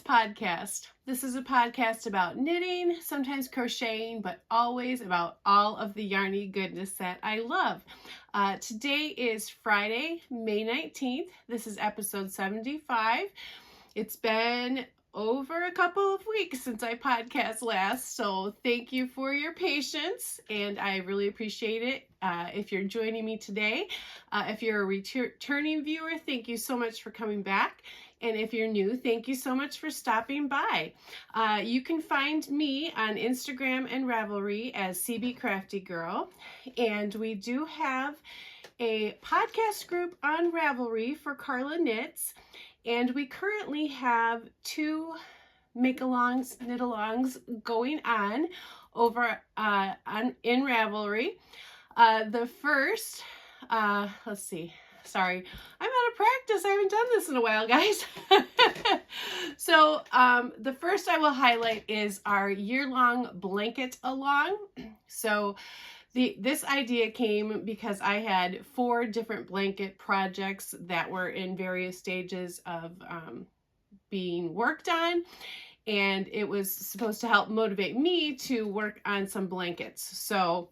Podcast. This is a podcast about knitting, sometimes crocheting, but always about all of the yarny goodness that I love. Today is Friday, May 19th. This is episode 75. It's been over a couple of weeks since I podcast last, so thank you for your patience, and I really appreciate it if you're joining me today. If you're a returning viewer, thank you so much for coming back. And if you're new, thank you so much for stopping by. You can find me on Instagram and Ravelry as cbcraftygirl. And we do have a podcast group on Ravelry for Carla Knits. And we currently have 2 make-alongs, knit-alongs going on over in Ravelry. The first, let's see. Sorry, I'm out of practice. I haven't done this in a while, guys. So the first I will highlight is our year-long blanket along. So this idea came because I had 4 different blanket projects that were in various stages of being worked on. And it was supposed to help motivate me to work on some blankets. So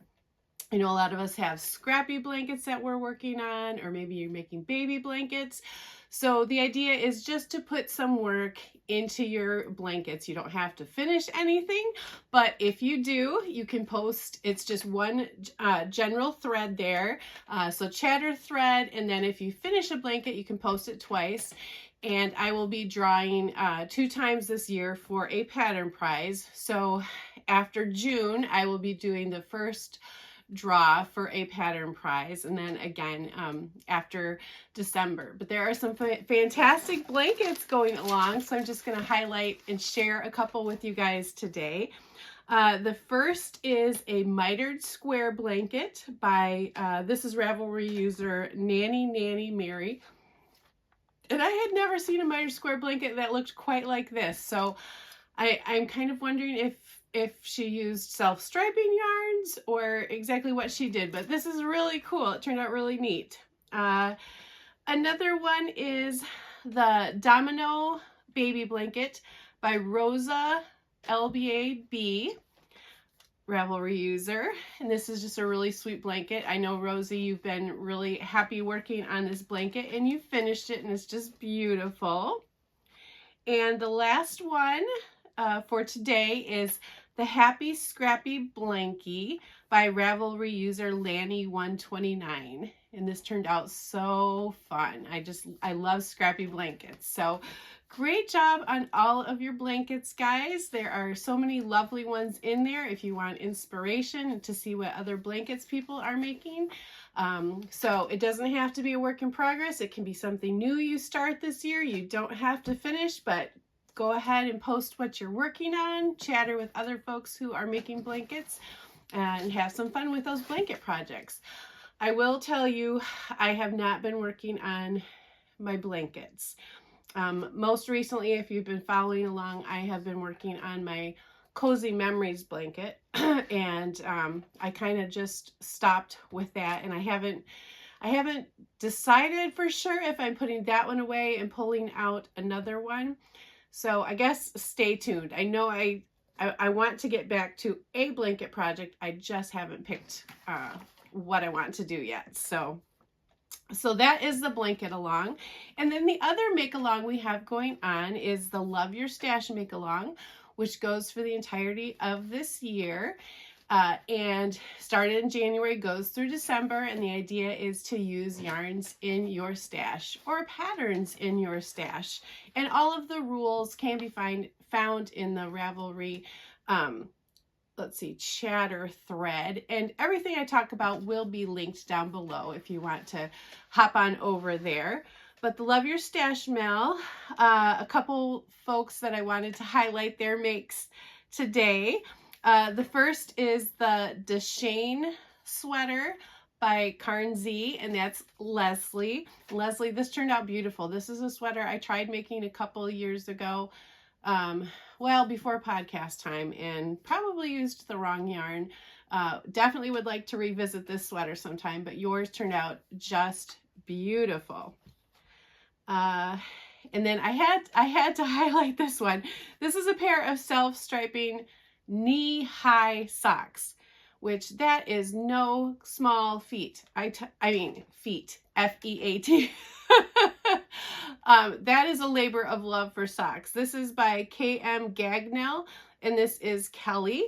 I know a lot of us have scrappy blankets that we're working on, or maybe you're making baby blankets. So the idea is just to put some work into your blankets. You don't have to finish anything, but if you do, you can post. It's just one general thread there. So chatter thread, and then if you finish a blanket, you can post it twice. And I will be drawing 2 times this year for a pattern prize. So after June, I will be doing the first draw for a pattern prize, and then again after December. But there are some fantastic blankets going along, so I'm just going to highlight and share a couple with you guys today. The first is a mitered square blanket by this is Ravelry user Nanny Mary, and I had never seen a mitered square blanket that looked quite like this. So I'm kind of wondering if she used self-striping yarns or exactly what she did, but this is really cool. It turned out really neat. Another one is the Domino Baby Blanket by Rosa LBAB, Ravelry user. And this is just a really sweet blanket. I know, Rosie, you've been really happy working on this blanket, and you finished it, and it's just beautiful. And the last one for today is the Happy Scrappy Blankie by Ravelry user Lanny129. And this turned out so fun. I love scrappy blankets. So great job on all of your blankets, guys. There are so many lovely ones in there if you want inspiration to see what other blankets people are making. So it doesn't have to be a work in progress. It can be something new you start this year. You don't have to finish, but go ahead and post what you're working on, chatter with other folks who are making blankets, and have some fun with those blanket projects. I will tell you, I have not been working on my blankets. Most recently, if you've been following along, I have been working on my Cozy Memories blanket, and I kind of just stopped with that, and I haven't decided for sure if I'm putting that one away and pulling out another one. So I guess stay tuned. I know I want to get back to a blanket project. I just haven't picked what I want to do yet. So that is the blanket along. And then the other make along we have going on is the Love Your Stash make along, which goes for the entirety of this year. And started in January, goes through December, and the idea is to use yarns in your stash or patterns in your stash. And all of the rules can be found in the Ravelry, chatter thread. And everything I talk about will be linked down below if you want to hop on over there. But the Love Your Stash mail, a couple folks that I wanted to highlight their makes today. The first is the Deshane sweater by Carn Z, and that's Leslie. Leslie, this turned out beautiful. This is a sweater I tried making a couple years ago, well, before podcast time, and probably used the wrong yarn. Definitely would like to revisit this sweater sometime, but yours turned out just beautiful. And then I had to highlight this one. This is a pair of self-striping knee-high socks, which that is no small feat. I mean feet, F-E-A-T. That is a labor of love for socks. This is by K.M. Gagnell, and this is Kelly.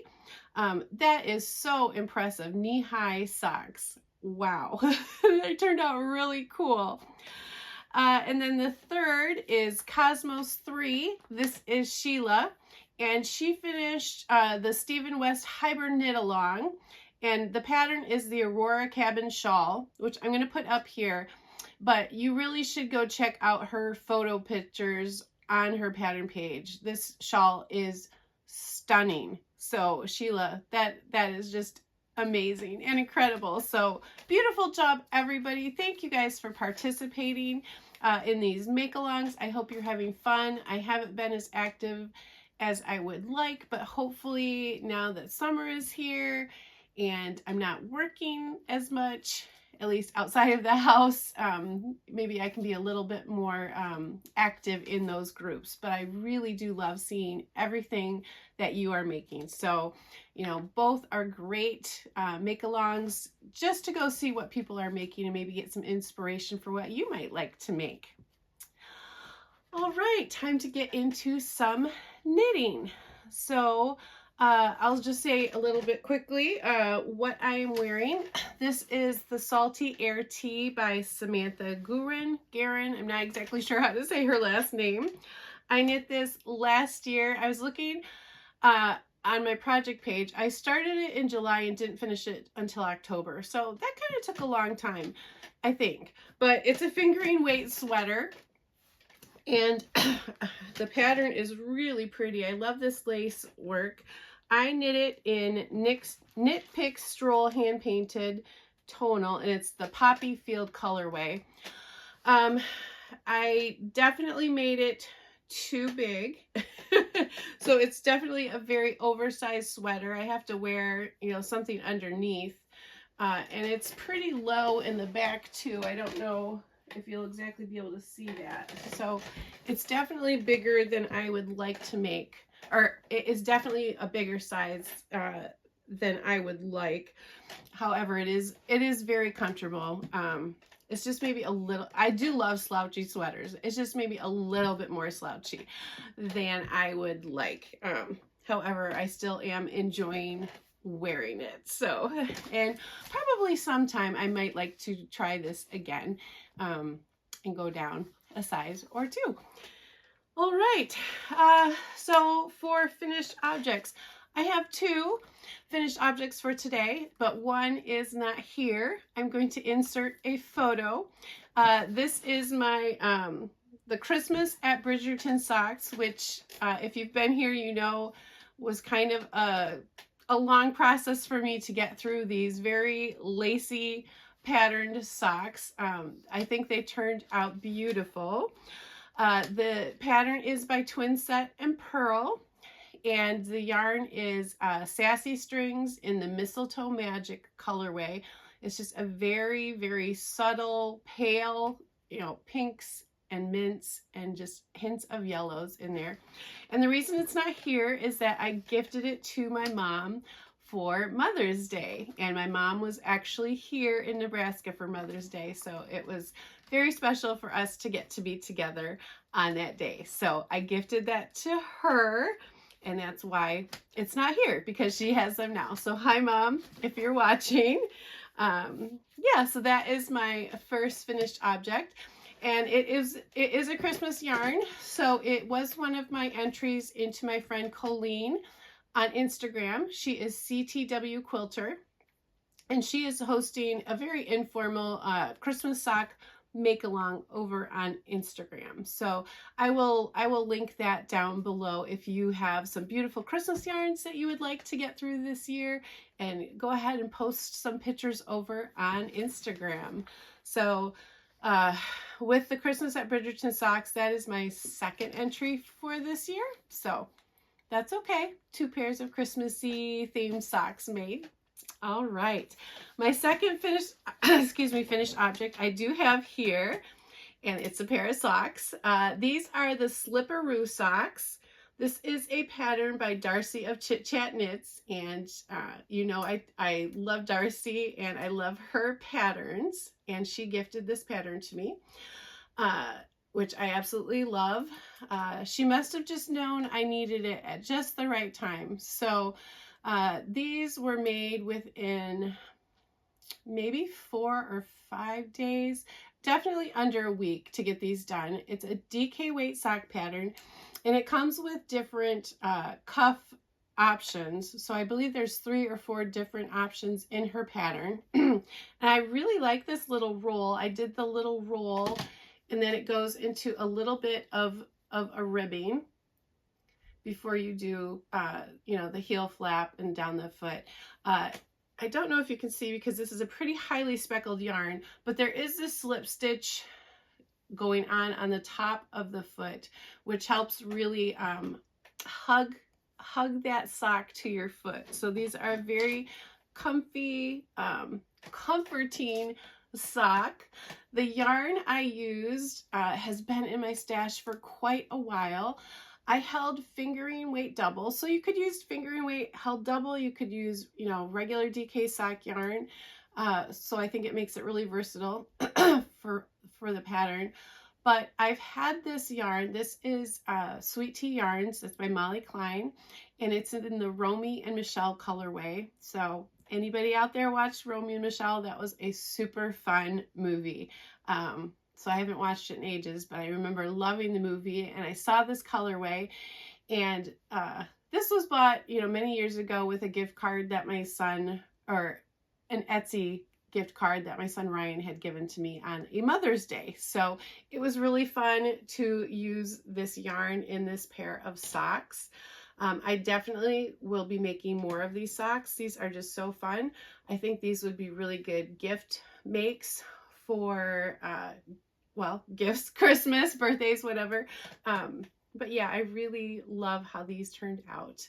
That is so impressive. Knee-high socks. Wow. They turned out really cool. And then the third is Cosmos 3. This is Sheila, and she finished the Stephen West Hyper Knit Along, and the pattern is the Aurora Cabin Shawl, which I'm going to put up here, but you really should go check out her photo pictures on her pattern page. This shawl is stunning. So Sheila, that is just amazing and incredible. So beautiful job, everybody. Thank you guys for participating in these make-alongs. I hope you're having fun. I haven't been as active as I would like, but hopefully now that summer is here and I'm not working as much, at least outside of the house, maybe I can be a little bit more active in those groups. But I really do love seeing everything that you are making. So, you know, both are great make-alongs just to go see what people are making and maybe get some inspiration for what you might like to make. All right, time to get into some knitting. So I'll just say a little bit quickly what I am wearing. This is the Salty Air Tee by Samantha Guerin. I'm not exactly sure how to say her last name. I knit this last year. I was looking on my project page. I started it in July and didn't finish it until October. So that kind of took a long time, I think. But it's a fingering weight sweater. And the pattern is really pretty. I love this lace work. I knit it in Knit Pick Stroll hand painted Tonal, and it's the Poppy Field colorway. I definitely made it too big. So it's definitely a very oversized sweater. I have to wear, you know, something underneath. And it's pretty low in the back too. I don't know if you'll exactly be able to see that. So it's definitely bigger than I would like to make, or it is definitely a bigger size than I would like. However, it is very comfortable. It's just maybe a little, I do love slouchy sweaters. It's just maybe a little bit more slouchy than I would like. However, I still am enjoying wearing it. So, and probably sometime I might like to try this again and go down a size or two. All right, so for finished objects, I have two finished objects for today, but one is not here. I'm going to insert a photo. This is my the Christmas at Bridgerton socks, which if you've been here, you know, was kind of a long process for me to get through these very lacy patterned socks. I think they turned out beautiful. The pattern is by Twinset and Purl, and the yarn is Sassy Strings in the Mistletoe Magic colorway. It's just a very, very subtle, pale, you know, pinks and mints and just hints of yellows in there. And the reason it's not here is that I gifted it to my mom for Mother's Day, and my mom was actually here in Nebraska for Mother's Day, so it was very special for us to get to be together on that day. So I gifted that to her, and that's why it's not here, because she has them now. So hi, Mom, if you're watching. Yeah, so that is my first finished object, and it is a Christmas yarn. So it was one of my entries into my friend Colleen on Instagram. She is CTW Quilter, and she is hosting a very informal Christmas sock make along over on Instagram. So I will link that down below if you have some beautiful Christmas yarns that you would like to get through this year, and go ahead and post some pictures over on Instagram. So with the Christmas at Bridgerton socks, that is my second entry for this year. So that's okay. 2 pairs of Christmassy themed socks made. All right. My second finished object I do have here, and it's a pair of socks. These are the Slipperoo Socks. This is a pattern by Darcy of Chit Chat Knits, and you know I love Darcy and I love her patterns, and she gifted this pattern to me, which I absolutely love. She must have just known I needed it at just the right time. So these were made within maybe 4 or 5 days, definitely under a week to get these done. It's a DK weight sock pattern, and it comes with different cuff options. So I believe there's 3 or 4 different options in her pattern. And I really like this little roll. I did the little roll, and then it goes into a little bit of a ribbing before you do, you know, the heel flap and down the foot. I don't know if you can see because this is a pretty highly speckled yarn, but there is this slip stitch going on the top of the foot, which helps really hug that sock to your foot. So these are very comfy, comforting sock. The yarn I used has been in my stash for quite a while. I held fingering weight double, so you could use fingering weight held double. You could use, you know, regular DK sock yarn. So I think it makes it really versatile for the pattern. But I've had this yarn. This is Sweet Tea Yarns. That's by Molly Klein, and it's in the Romy and Michelle colorway. So anybody out there watched Romy and Michelle? That was a super fun movie. So I haven't watched it in ages, but I remember loving the movie, and I saw this colorway, and this was bought, you know, many years ago with a gift card that my son, or an Etsy gift card that my son Ryan had given to me on a Mother's Day. So it was really fun to use this yarn in this pair of socks. I definitely will be making more of these socks. These are just so fun. I think these would be really good gift makes for well, gifts, Christmas, birthdays, whatever. But yeah, I really love how these turned out.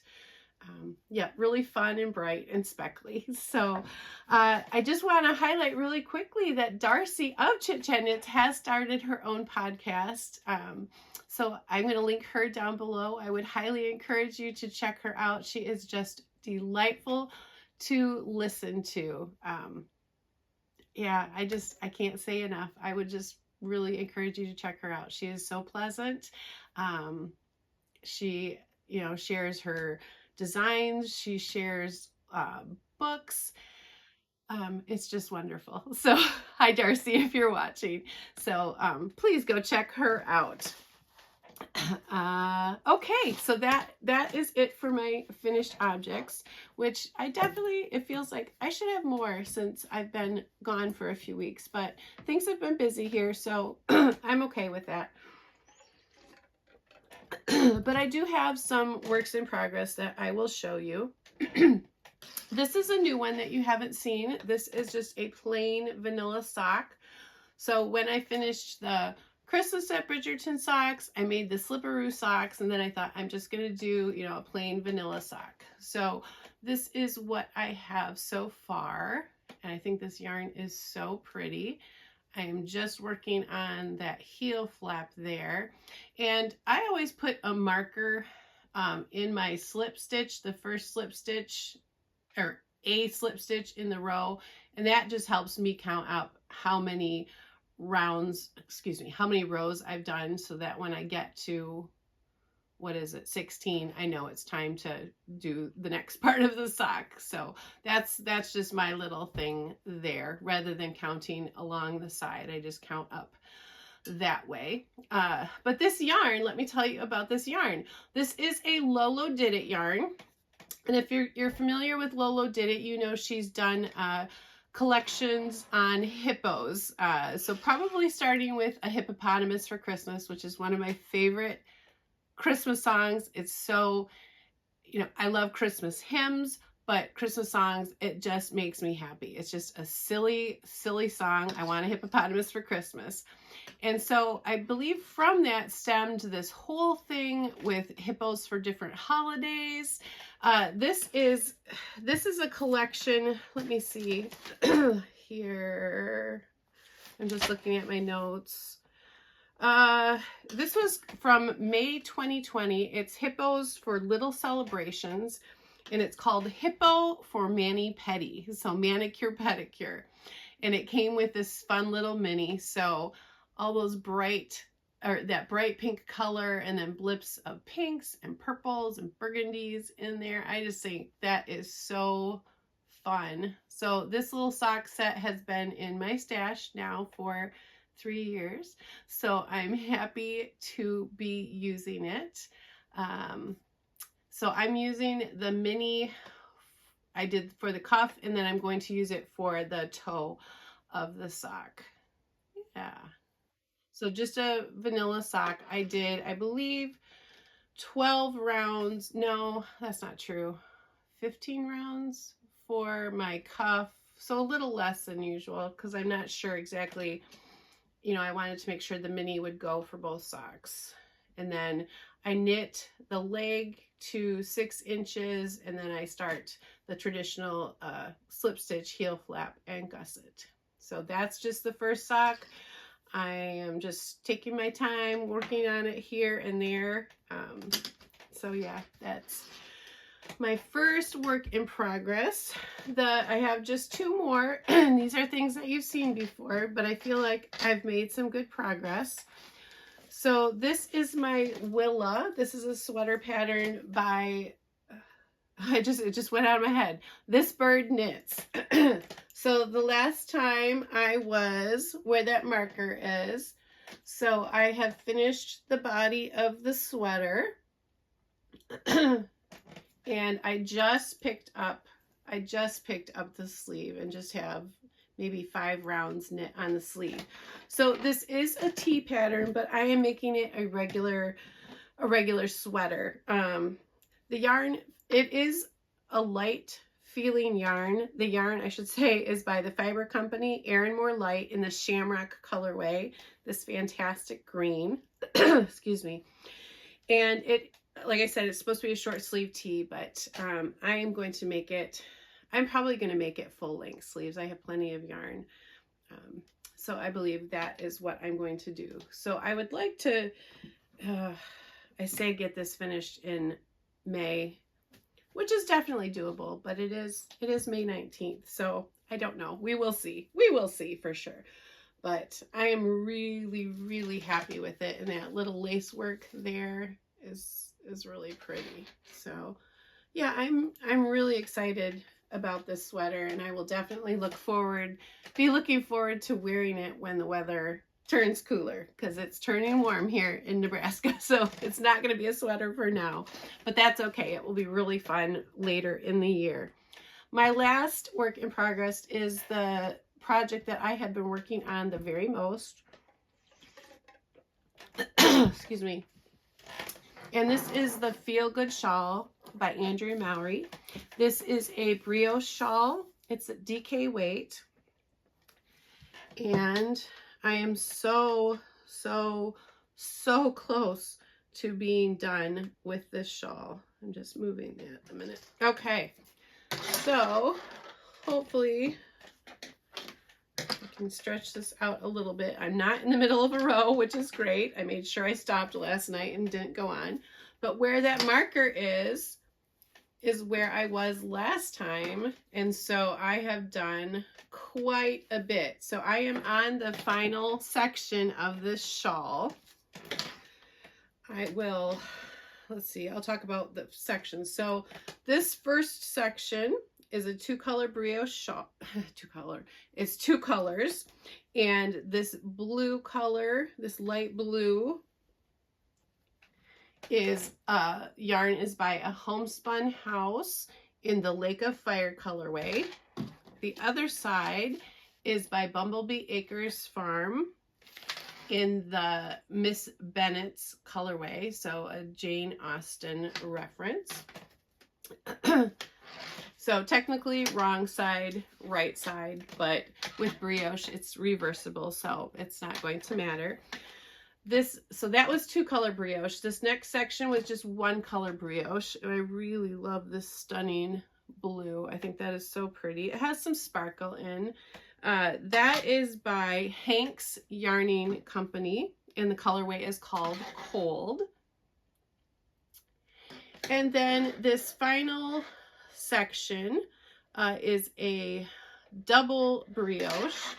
Yeah, really fun and bright and speckly. So I just want to highlight really quickly that Darcy of Chit Chat Knits has started her own podcast. So I'm going to link her down below. I would highly encourage you to check her out. She is just delightful to listen to. Yeah, I can't say enough. I would just really encourage you to check her out. She is so pleasant. She, you know, shares her designs. She shares books. It's just wonderful. So hi, Darcy, if you're watching. So please go check her out. Okay, so that is it for my finished objects, which it feels like I should have more since I've been gone for a few weeks, but things have been busy here, so I'm okay with that. But I do have some works in progress that I will show you. This is a new one that you haven't seen. This is just a plain vanilla sock. So when I finished the Christmas at Bridgerton socks, I made the Slipperoo socks, and then I thought I'm just going to do, you know, a plain vanilla sock. So this is what I have so far, and I think this yarn is so pretty. I am just working on that heel flap there, and I always put a marker in my slip stitch, the first slip stitch, or a slip stitch in the row, and that just helps me count up how many rows I've done, so that when I get to, what is it, 16, I know it's time to do the next part of the sock. So that's just my little thing there. Rather than counting along the side, I just count up that way. But this yarn, let me tell you about this yarn. This is a Lolo Did It yarn, and if you're familiar with Lolo Did It, you know she's done collections on hippos. So probably starting with A Hippopotamus for Christmas, which is one of my favorite Christmas songs. It's so, you know, I love Christmas hymns, but Christmas songs, it just makes me happy. It's just a silly, silly song. I want a hippopotamus for Christmas. And so I believe from that stemmed this whole thing with hippos for different holidays. This is a collection. Let me see here. I'm just looking at my notes. This was from May 2020. It's Hippos for Little Celebrations, and it's called Hippo for Mani Pedi, so manicure pedicure. And it came with this fun little mini, so all those bright, or that bright pink color, and then blips of pinks and purples and burgundies in there. I just think that is so fun. So this little sock set has been in my stash now for 3 years, so I'm happy to be using it. So I'm using the mini I did for the cuff, and then I'm going to use it for the toe of the sock. Yeah. So just a vanilla sock. I did, I believe, 12 rounds. No, that's not true. 15 rounds for my cuff. So a little less than usual because I'm not sure exactly. You know, I wanted to make sure the mini would go for both socks. And then I knit the leg to 6 inches, and then I start the traditional slip stitch heel flap and gusset. So that's just the first sock. I am just taking my time working on it here and there. So yeah, that's my first work in progress. I have just 2 more, and these are things that you've seen before, but I feel like I've made some good progress. So this is my Willa. This is a sweater pattern by, it just went out of my head. This Bird Knits. So the last time I was where that marker is, so I have finished the body of the sweater. And I just picked up the sleeve and just have maybe 5 rounds knit on the sleeve. So this is a T pattern, but I am making it a regular sweater. The yarn, it is a light feeling yarn. The yarn, I should say, is by the Fiber Company, Erin More Light, in the Shamrock colorway, this fantastic green. Excuse me. And it, like I said, it's supposed to be a short sleeve tee, but I am going to make it, I'm probably going to make it full length sleeves. I have plenty of yarn. So I believe that is what I'm going to do. So I would like to, I say get this finished in May, which is definitely doable, but it is May 19th. So I don't know. We will see. We will see for sure. But I am really, really happy with it. And that little lace work there is really pretty. So yeah, I'm really excited about this sweater, and I will definitely be looking forward to wearing it when the weather turns cooler, because it's turning warm here in Nebraska. So it's not going to be a sweater for now, but that's okay. It will be really fun later in the year. My last work in progress is the project that I have been working on the very most. Excuse me. And this is the Feel Good Shawl by Andrea Mowry. This is a Brio shawl. It's a DK weight. And I am so close to being done with this shawl. I'm just moving that a minute. Okay. So hopefully I can stretch this out a little bit. I'm not in the middle of a row, which is great. I made sure I stopped last night and didn't go on. But where that marker is where I was last time. And so I have done quite a bit. So I am on the final section of this shawl. Let's see, I'll talk about the sections. So this first section is a 2-color brioche shawl. It's 2 colors. And this blue color, this light blue, is yarn is by a Homespun House in the Lake of Fire colorway. The other side is by Bumblebee Acres Farm in the Miss Bennett's colorway, so a Jane Austen reference. So technically wrong side, right side, but with brioche it's reversible, so it's not going to matter. So that was 2-color brioche. This next section was just 1-color brioche. And I really love this stunning blue. I think that is so pretty. It has some sparkle in. That is by Hank's Yarning Company and the colorway is called Cold. And then this final section is a double brioche.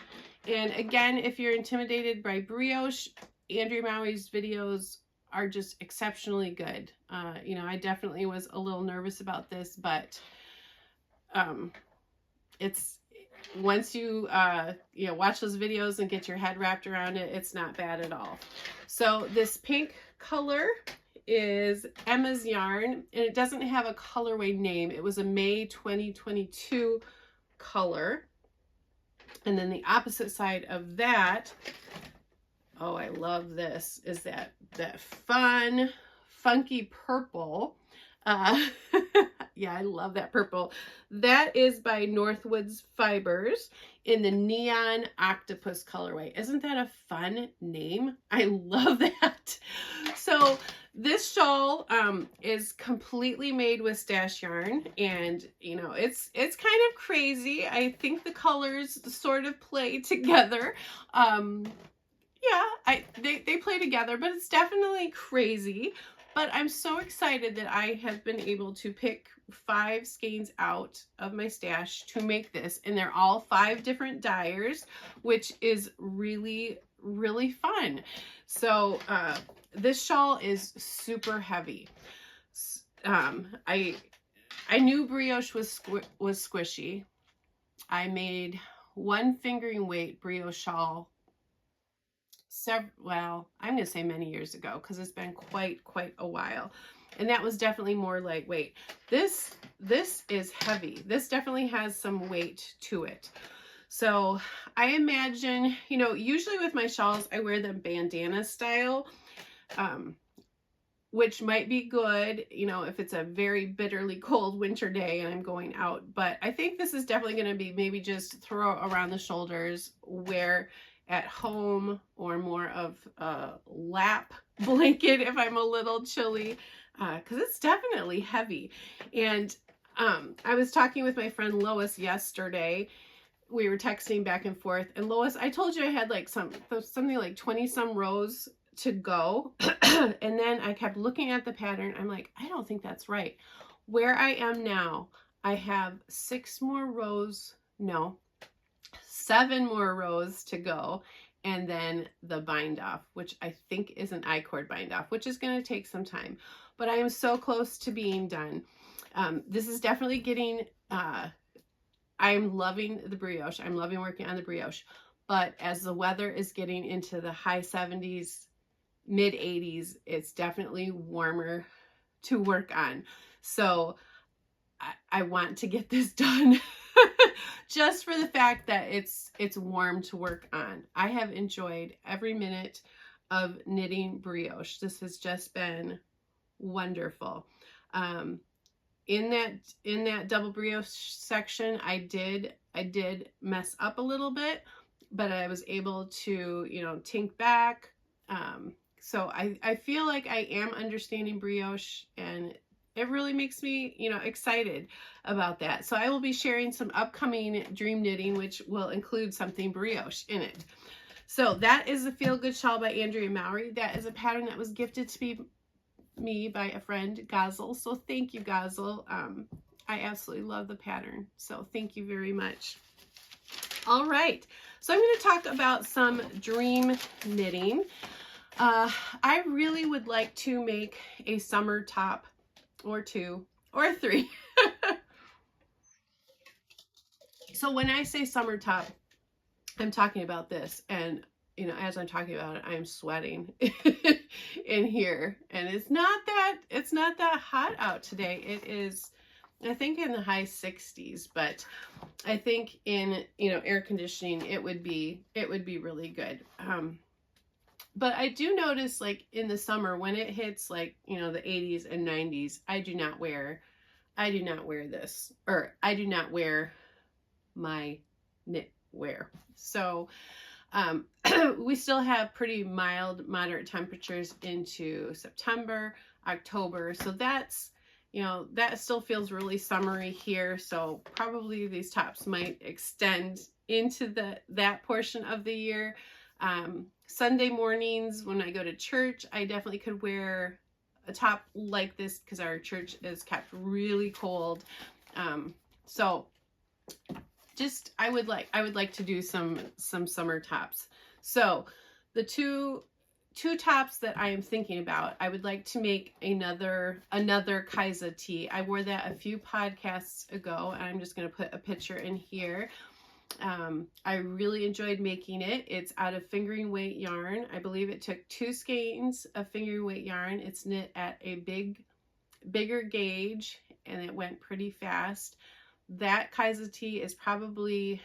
And again, if you're intimidated by brioche, Andrea Maury's videos are just exceptionally good. You know, I definitely was a little nervous about this, but it's, once you you know, watch those videos and get your head wrapped around it, it's not bad at all. So this pink color is Emma's yarn, and it doesn't have a colorway name. It was a May 2022 color. And then the opposite side of that, oh, I love this, is that fun, funky purple. Yeah, I love that purple. That is by Northwoods Fibers in the Neon Octopus colorway. Isn't that a fun name? I love that. So this shawl is completely made with stash yarn, and you know, it's kind of crazy. I think the colors sort of play together. Yeah, they play together, but it's definitely crazy. But I'm so excited that I have been able to pick 5 skeins out of my stash to make this, and they're all 5 different dyers, which is really, really fun. So this shawl is super heavy. I knew brioche was squishy. I made 1 fingering weight brioche shawl well, I'm going to say many years ago, because it's been quite a while. And that was definitely more lightweight. This is heavy. This definitely has some weight to it. So I imagine, you know, usually with my shawls, I wear them bandana style, which might be good, you know, if it's a very bitterly cold winter day and I'm going out. But I think this is definitely going to be maybe just throw around the shoulders, wear at home, or more of a lap blanket if I'm a little chilly, because it's definitely heavy. And I was talking with my friend Lois yesterday. We were texting back and forth, and Lois, I told you I had like something like 20 some rows to go. And then I kept looking at the pattern. I'm like, I don't think that's right. Where I am now, I have 6 more rows, no, 7 more rows to go, and then the bind off, which I think is an I-cord bind off, which is going to take some time, but I am so close to being done. This is definitely getting, I'm loving the brioche. I'm loving working on the brioche, but as the weather is getting into the high 70s, mid 80s, it's definitely warmer to work on. So I want to get this done. Just for the fact that it's warm to work on. I have enjoyed every minute of knitting brioche. This has just been wonderful. In that double brioche section, I did mess up a little bit, but I was able to, you know, tink back. So I feel like I am understanding brioche, and it really makes me, you know, excited about that. So I will be sharing some upcoming dream knitting, which will include something brioche in it. So that is the Feel Good Shawl by Andrea Maury. That is a pattern that was gifted to me by a friend, Gozel. So thank you, Gozel. I absolutely love the pattern. So thank you very much. All right. So I'm going to talk about some dream knitting. I really would like to make a summer top, or 2 or 3. So when I say summer top, I'm talking about this, and you know, as I'm talking about it, I'm sweating in here, and it's not that hot out today. It is, I think, in the high 60s, but I think in, you know, air conditioning, it would be really good. But I do notice, like, in the summer when it hits, like, you know, the 80s and 90s, I do not wear this, or I do not wear my knitwear. So we still have pretty mild, moderate temperatures into September, October. So that's, you know, that still feels really summery here. So probably these tops might extend into that portion of the year. Sunday mornings when I go to church, I definitely could wear a top like this because our church is kept really cold. So just I would like to do some summer tops. So the two tops that I am thinking about, I would like to make another Kaisa tee. I wore that a few podcasts ago, and I'm just going to put a picture in here. I really enjoyed making it. It's out of fingering weight yarn. I believe it took 2 skeins of fingering weight yarn. It's knit at a bigger gauge, and it went pretty fast. That Kaisa tee is probably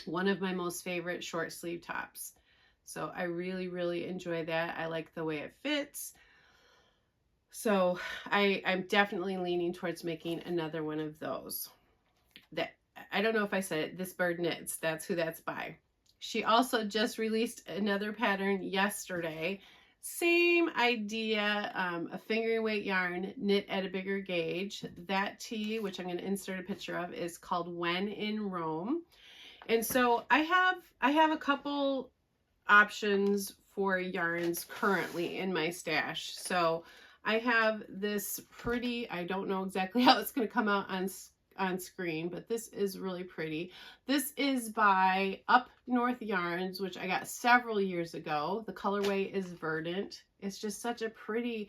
one of my most favorite short sleeve tops. So I really enjoy that. I like the way it fits. So I'm definitely leaning towards making another one of those. That I don't know if I said it, This Bird Knits. That's who that's by. She also just released another pattern yesterday. Same idea, a fingering weight yarn knit at a bigger gauge. That tee, which I'm going to insert a picture of, is called When in Rome. And so I have a couple options for yarns currently in my stash. So I have this pretty, I don't know exactly how it's going to come out on screen, but this is really pretty. This is by Up North Yarns, which I got several years ago. The colorway is Verdant. It's just such a pretty,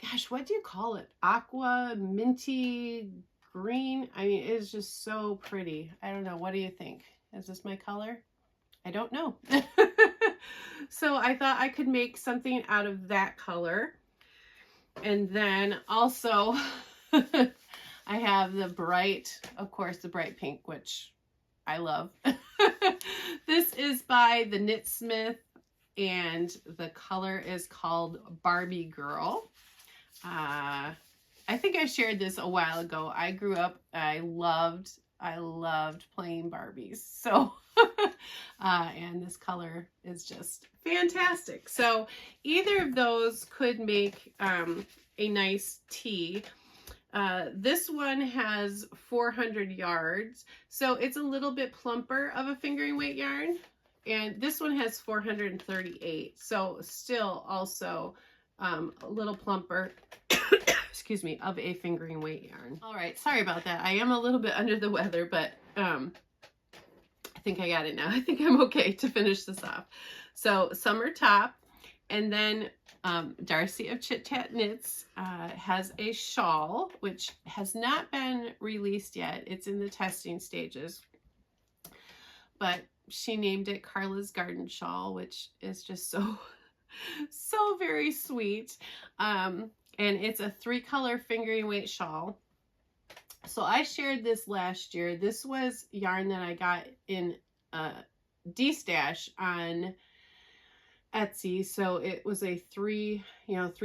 gosh, what do you call it? Aqua, minty, green. I mean, it's just so pretty. I don't know. What do you think? Is this my color? I don't know. So I thought I could make something out of that color. And then also I have the bright, of course, the bright pink, which I love. This is by the Knitsmith, and the color is called Barbie Girl. I think I shared this a while ago. I grew up, I loved playing Barbies. So, and this color is just fantastic. So either of those could make a nice tee. This one has 400 yards, so it's a little bit plumper of a fingering weight yarn, and this one has 438, so still also a little plumper excuse me, of a fingering weight yarn. All right, sorry about that. I am a little bit under the weather, but I think I got it now. I think I'm okay to finish this off. So summer top, and then Darcy of Chit Chat Knits has a shawl, which has not been released yet. It's in the testing stages, but she named it Carla's Garden Shawl, which is just so very sweet. And it's a 3-color fingering weight shawl. So I shared this last year. This was yarn that I got in D-Stash on Etsy. So it was a 3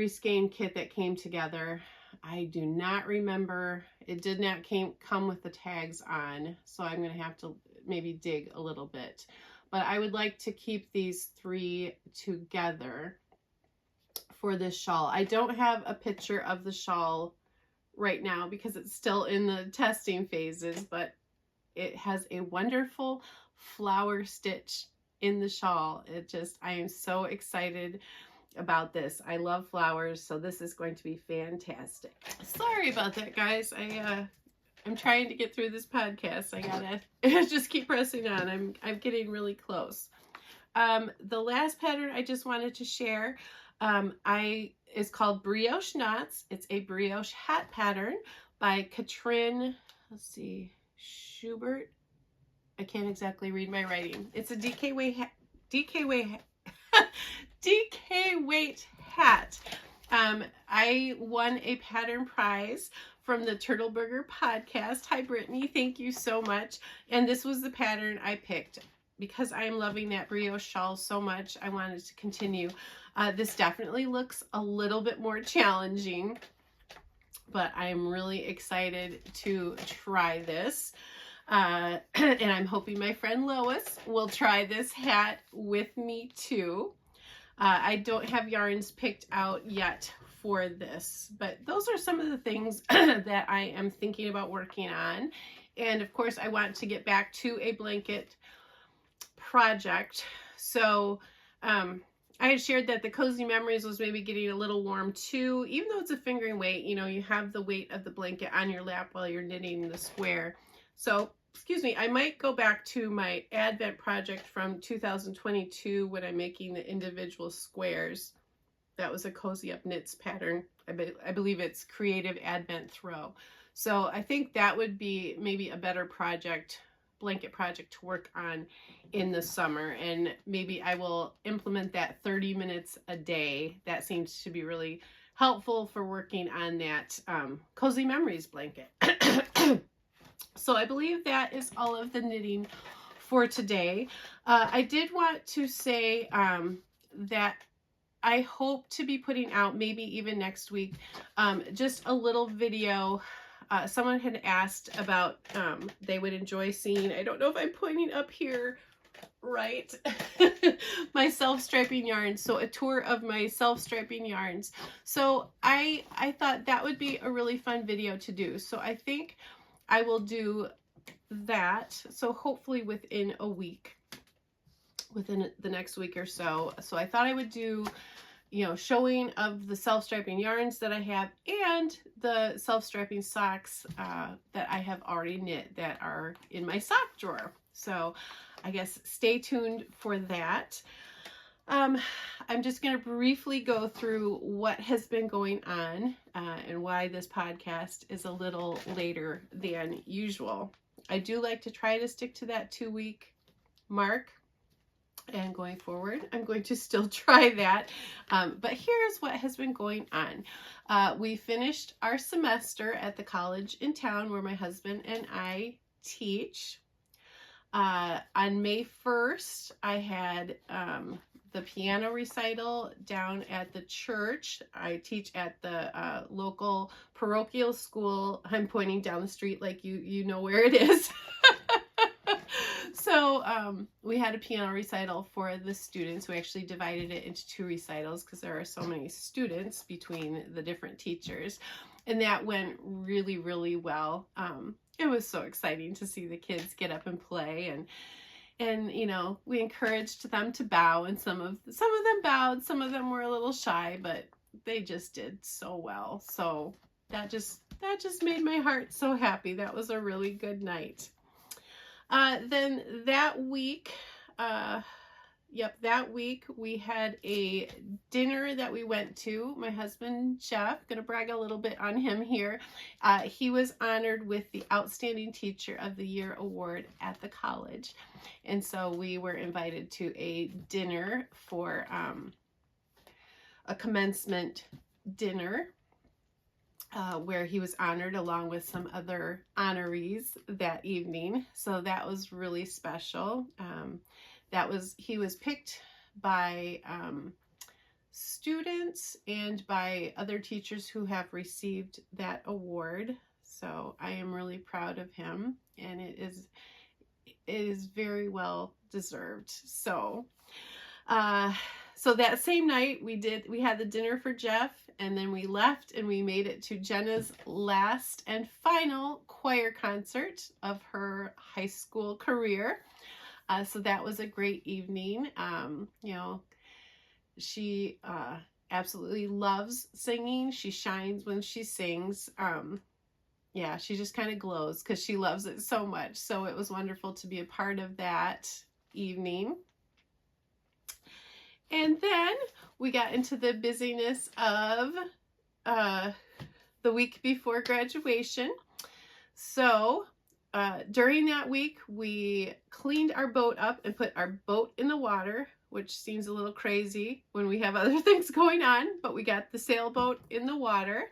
skein kit that came together. I do not remember. It did not come with the tags on. So I'm going to have to maybe dig a little bit. But I would like to keep these 3 together for this shawl. I don't have a picture of the shawl right now because it's still in the testing phases, but it has a wonderful flower stitch in the shawl. I am so excited about this. I love flowers, so this is going to be fantastic. Sorry about that, guys. I'm trying to get through this podcast. I gotta just keep pressing on. I'm getting really close. The last pattern I just wanted to share is called Brioche Knots. It's a brioche hat pattern by Katrin, let's see, Schubert. I can't exactly read my writing. It's a DK weight hat. I won a pattern prize from the Turtleburger podcast. Hi, Brittany. Thank you so much. And this was the pattern I picked because I am loving that brioche shawl so much. I wanted to continue. This definitely looks a little bit more challenging, but I am really excited to try this. And I'm hoping my friend Lois will try this hat with me too. I don't have yarns picked out yet for this, but those are some of the things that I am thinking about working on. And of course, I want to get back to a blanket project. So I had shared that the Cozy Memories was maybe getting a little warm too, even though it's a fingering weight. You know, you have the weight of the blanket on your lap while you're knitting the square. So, excuse me, I might go back to my Advent project from 2022 when I'm making the individual squares. That was a Cozy Up Knits pattern. I believe it's Creative Advent Throw. So I think that would be maybe a better project, blanket project to work on in the summer, and maybe I will implement that 30 minutes a day. That seems to be really helpful for working on that Cozy Memories blanket. So I believe that is all of the knitting for today. I did want to say that I hope to be putting out, maybe even next week, just a little video. Someone had asked about they would enjoy seeing, I don't know if I'm pointing up here right, my self-striping yarns. So a tour of my self-striping yarns. So I thought that would be a really fun video to do. So I think I will do that. So hopefully within a week, within the next week or so. So I thought I would do, you know, showing of the self-striping yarns that I have and the self-striping socks that I have already knit that are in my sock drawer. So I guess stay tuned for that. I'm just going to briefly go through what has been going on and why this podcast is a little later than usual. I do like to try to stick to that 2-week mark. And going forward, I'm going to still try that. But here's what has been going on. We finished our semester at the college in town where my husband and I teach. On May 1st, I had the piano recital down at the church. I teach at the local parochial school. I'm pointing down the street like you know where it is. So we had a piano recital for the students. We actually divided it into 2 recitals because there are so many students between the different teachers. And that went really, really well. It was so exciting to see the kids get up and play, and you know, we encouraged them to bow, and some of them bowed, some of them were a little shy, but they just did so well. So that just made my heart so happy. That was a really good night. Then that week, that week we had a dinner that we went to. My husband, Jeff, gonna brag a little bit on him here. He was honored with the Outstanding Teacher of the Year award at the college. And so we were invited to a dinner for a commencement dinner. Where he was honored along with some other honorees that evening. So that was really special. He was picked by students and by other teachers who have received that award. So I am really proud of him, and it is very well deserved. So so that same night we had the dinner for Jeff, and then we left and we made it to Jenna's last and final choir concert of her high school career. So that was a great evening. You know, she absolutely loves singing. She shines when she sings. Yeah, she just kind of glows because she loves it so much. So it was wonderful to be a part of that evening. And then we got into the busyness of the week before graduation. So during that week, we cleaned our boat up and put our boat in the water, which seems a little crazy when we have other things going on, but we got the sailboat in the water.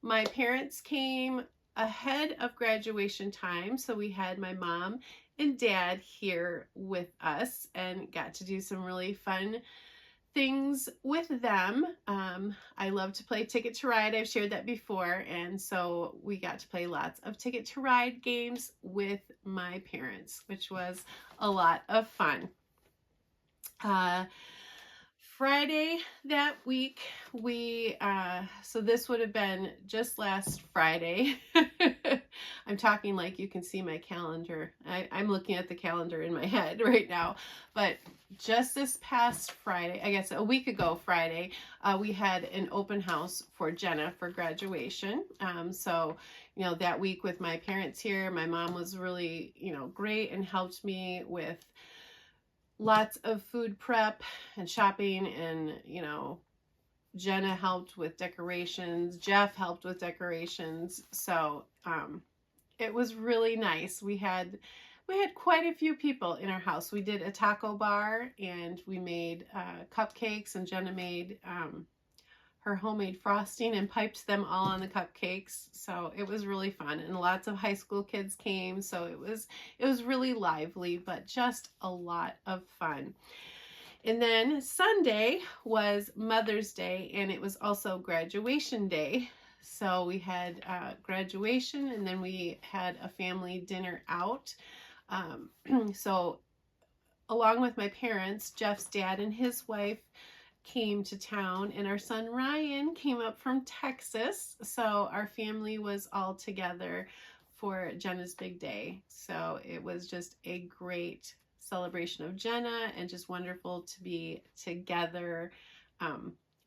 My parents came ahead of graduation time, so we had my mom and dad here with us and got to do some really fun things with them. I love to play Ticket to Ride. I've shared that before, and so we got to play lots of Ticket to Ride games with my parents, which was a lot of fun. Friday that week, so this would have been just last Friday. I'm talking like you can see my calendar. I'm looking at the calendar in my head right now. But just this past Friday, I guess a week ago Friday, we had an open house for Jenna for graduation. So, you know, that week with my parents here, my mom was really, you know, great and helped me with lots of food prep and shopping, and, you know, Jenna helped with decorations. Jeff helped with decorations. So it was really nice. We had quite a few people in our house. We did a taco bar, and we made cupcakes, and Jenna made her homemade frosting and piped them all on the cupcakes. So it was really fun, and lots of high school kids came. So it was really lively, but just a lot of fun. And then Sunday was Mother's Day, and it was also graduation day. So we had graduation, and then we had a family dinner out. So along with my parents, Jeff's dad and his wife came to town, and our son Ryan came up from Texas. So our family was all together for Jenna's big day. So it was just a great celebration of Jenna, and just wonderful to be together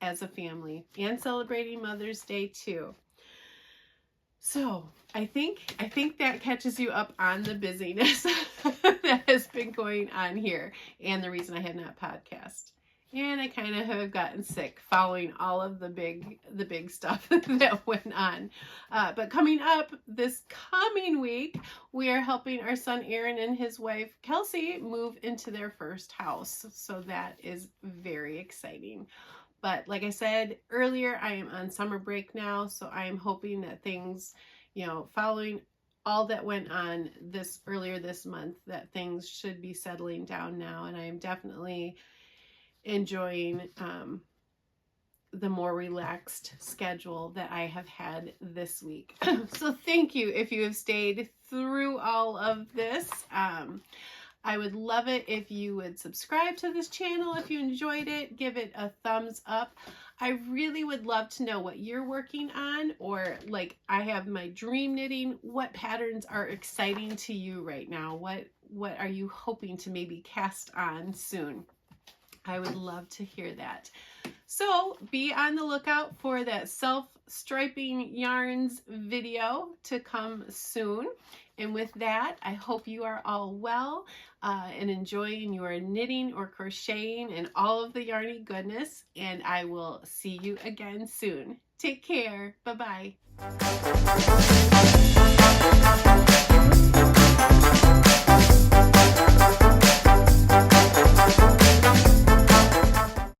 as a family, and celebrating Mother's Day too. So I think that catches you up on the busyness that has been going on here, and the reason I had not podcast. And I kind of have gotten sick following all of the big stuff that went on. But coming up this coming week, we are helping our son Aaron and his wife Kelsey move into their first house. So that is very exciting. But like I said earlier, I am on summer break now. So I am hoping that things, you know, following all that went on earlier this month, that things should be settling down now. And I am definitely enjoying the more relaxed schedule that I have had this week. So thank you if you have stayed through all of this. I would love it if you would subscribe to this channel if you enjoyed it. Give it a thumbs up. I really would love to know what you're working on, or like I have my dream knitting. What patterns are exciting to you right now? What are you hoping to maybe cast on soon? I would love to hear that. So be on the lookout for that self-striping yarns video to come soon. And with that, I hope you are all well and enjoying your knitting or crocheting and all of the yarny goodness. And I will see you again soon. Take care. Bye-bye.